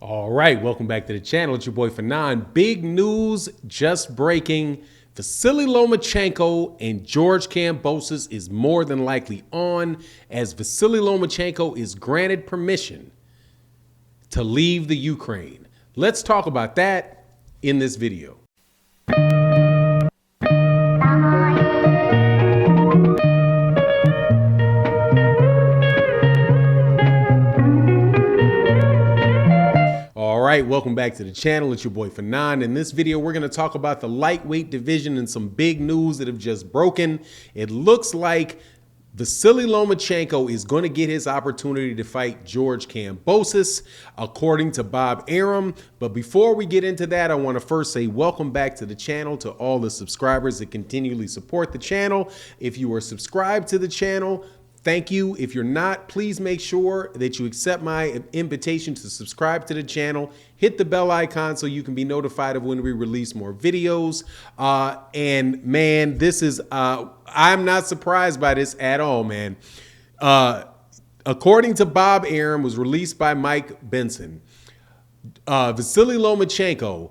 All right, welcome back to the channel. It's your boy Fanon. Big news just breaking. Vasyl Lomachenko and George Kambosos is more than likely on, as Vasyl Lomachenko is granted permission to leave the Ukraine. Let's talk about that in this video. All right, welcome back to the channel. It's your boy Fanon. In this video, we're going to talk about the lightweight division and some big news that have just broken. It looks like Vasyl Lomachenko is going to get his opportunity to fight George Kambosos, according to Bob Arum. But before we get into that, I want to first say welcome back to the channel to all the subscribers that continually support the channel. If you are subscribed to the channel, thank you. If you're not, please make sure that you accept my invitation to subscribe to the channel. Hit the bell icon so you can be notified of when we release more videos. And man, this is, I'm not surprised by this at all, man. According to Bob Arum, was released by Mike Benson, Vasyl Lomachenko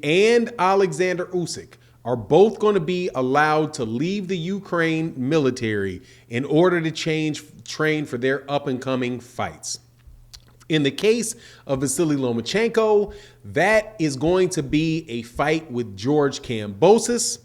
and Alexander Usyk are both going to be allowed to leave the Ukraine military in order to train for their up-and-coming fights. In the case of Vasyl Lomachenko, that is going to be a fight with George Kambosos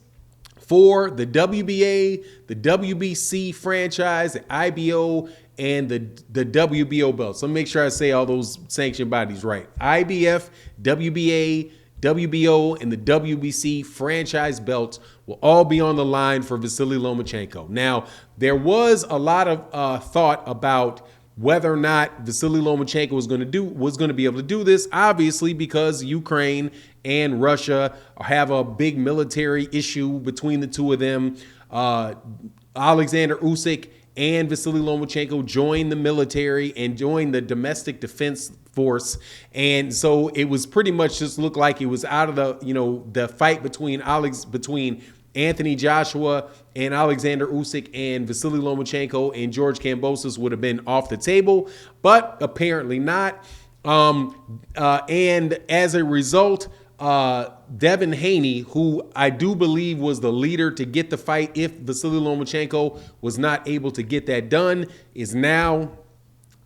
for the WBA, the WBC franchise, the IBO, and the WBO belts. So make sure I say all those sanctioned bodies right. IBF, WBA, WBO, and the WBC franchise belts will all be on the line for Vasyl Lomachenko. Now, there was a lot of thought about whether or not Vasyl Lomachenko was going to be able to do this, obviously, because Ukraine and Russia have a big military issue between the two of them. Alexander Usyk and Vasyl Lomachenko joined the military and joined the domestic defense force, and so it was pretty much just looked like it was out of the fight between Anthony Joshua and Alexander Usyk and Vasyl Lomachenko and George Kambosos would have been off the table, but apparently not. And as a result, Devin Haney, who I do believe was the leader to get the fight if Vasyl Lomachenko was not able to get that done, is now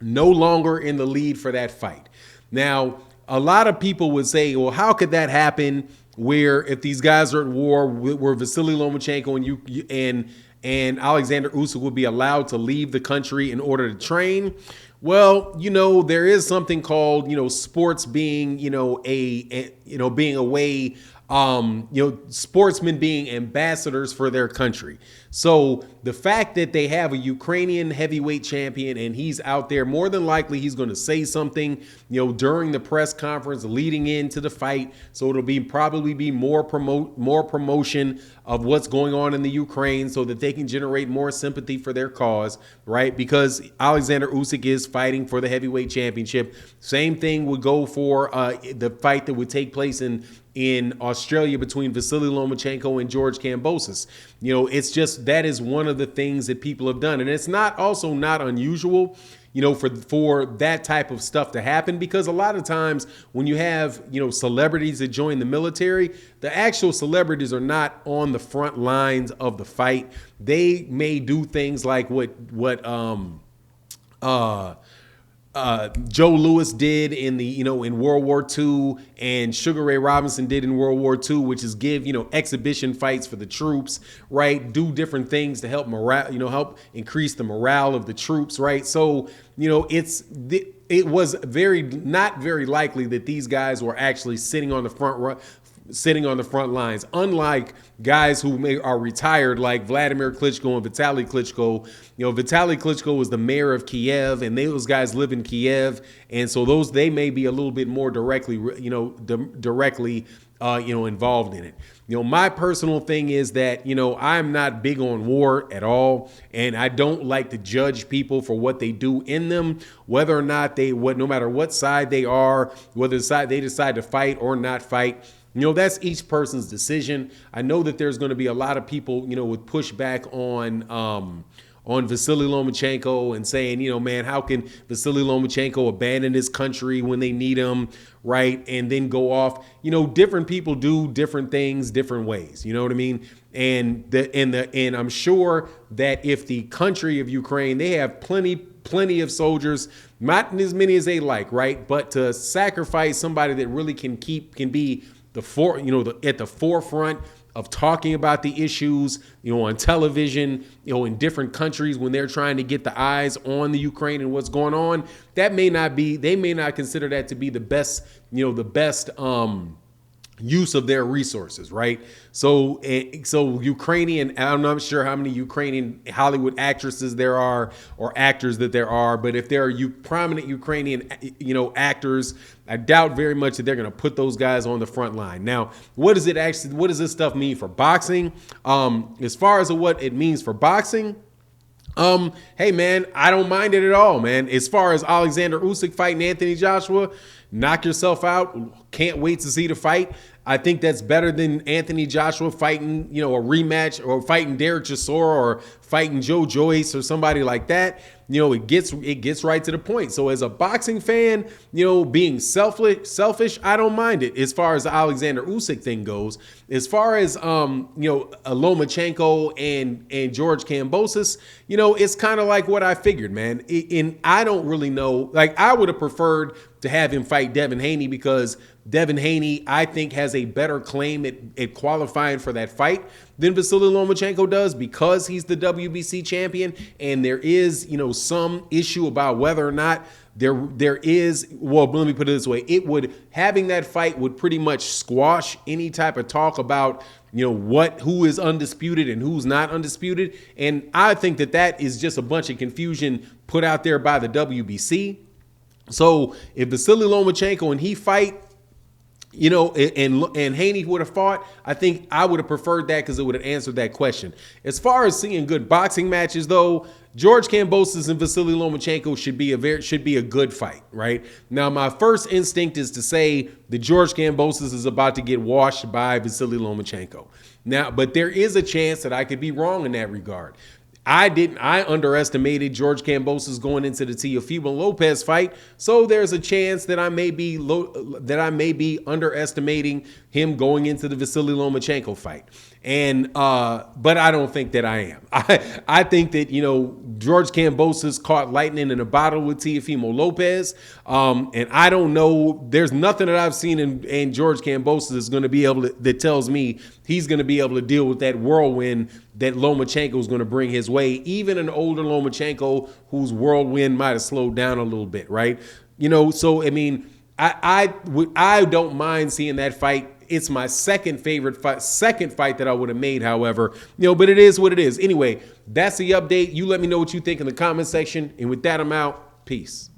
no longer in the lead for that fight. Now, a lot of people would say, well, how could that happen where if these guys are at war, where Vasyl Lomachenko and Alexander Usyk would be allowed to leave the country in order to train? Well, there is something called, sports being, being a way, sportsmen being ambassadors for their country. So the fact that they have a Ukrainian heavyweight champion and he's out there, more than likely he's going to say something, during the press conference leading into the fight. So it'll probably be more promotion of what's going on in the Ukraine so that they can generate more sympathy for their cause, right? Because Alexander Usyk is fighting for the heavyweight championship. Same thing would go for the fight that would take place in Australia between Vasyl Lomachenko and George Kambosos. It's just, that is one of the things that people have done. And it's also not unusual, for that type of stuff to happen, because a lot of times when you have, celebrities that join the military, the actual celebrities are not on the front lines of the fight. They may do things like what Joe Louis did in World War II, and Sugar Ray Robinson did in World War II, which is give, exhibition fights for the troops, right? Do different things to help help increase the morale of the troops, right? So, it was not very likely that these guys were actually sitting on the front lines, unlike guys who are retired, like Vladimir Klitschko and Vitaly Klitschko. Vitaly Klitschko was the mayor of Kiev, and those guys live in Kiev, and so they may be a little bit more directly involved in it. My personal thing is that, I'm not big on war at all, and I don't like to judge people for what they do in them, whether or not no matter what side they are, whether they decide to fight or not fight. That's each person's decision. I know that there's going to be a lot of people, with pushback on Vasyl Lomachenko and saying, man, how can Vasyl Lomachenko abandon his country when they need him, right? And then go off. Different people do different things different ways. You know what I mean? And I'm sure that if the country of Ukraine, they have plenty of soldiers, not as many as they like, right? But to sacrifice somebody that really can be at the forefront of talking about the issues, on television, in different countries when they're trying to get the eyes on the Ukraine and what's going on, they may not consider that to be the best use of their resources, right? So Ukrainian, I'm not sure how many Ukrainian Hollywood actresses there are or actors that there are, but if there are prominent Ukrainian, actors, I doubt very much that they're going to put those guys on the front line. Now, what does this stuff mean for boxing? As far as what it means for boxing, hey man, I don't mind it at all, man. As far as Alexander Usyk fighting Anthony Joshua, knock yourself out. Can't wait to see the fight. I think that's better than Anthony Joshua fighting, a rematch, or fighting Derek Chisora, or fighting Joe Joyce or somebody like that. It gets right to the point. So as a boxing fan, being selfish, I don't mind it. As far as the Alexander Usyk thing goes, as far as Lomachenko and George Kambosos, it's kind of like what I figured, man. And I don't really know. Like, I would have preferred to have him fight Devin Haney, because Devin Haney, I think, has a better claim at qualifying for that fight than Vasyl Lomachenko does, because he's the WBC champion. And there is, some issue about whether or not there is, well, let me put it this way. Having that fight would pretty much squash any type of talk about, who is undisputed and who's not undisputed. And I think that is just a bunch of confusion put out there by the WBC. So if Vasyl Lomachenko and he fight, and Haney would have fought, I think I would have preferred that, because it would have answered that question. As far as seeing good boxing matches, though, George Kambosos and Vasyl Lomachenko should be a good fight, right? Now, my first instinct is to say that George Kambosos is about to get washed by Vasyl Lomachenko. Now, but there is a chance that I could be wrong in that regard. I underestimated George Kambosos going into the Teofimo Lopez fight, so there's a chance that I may be underestimating him going into the Vasyl Lomachenko fight. And but I don't think that I am. I think that George Kambosos caught lightning in a bottle with Teofimo Lopez, and I don't know. There's nothing that I've seen in George Kambosos is going to be able to, that tells me he's going to be able to deal with that whirlwind that Lomachenko is going to bring his way. Even an older Lomachenko whose whirlwind might have slowed down a little bit, right? So I mean, I don't mind seeing that fight. It's my second fight that I would have made, however, but it is what it is. Anyway, that's the update. You let me know what you think in the comment section. And with that, I'm out. Peace.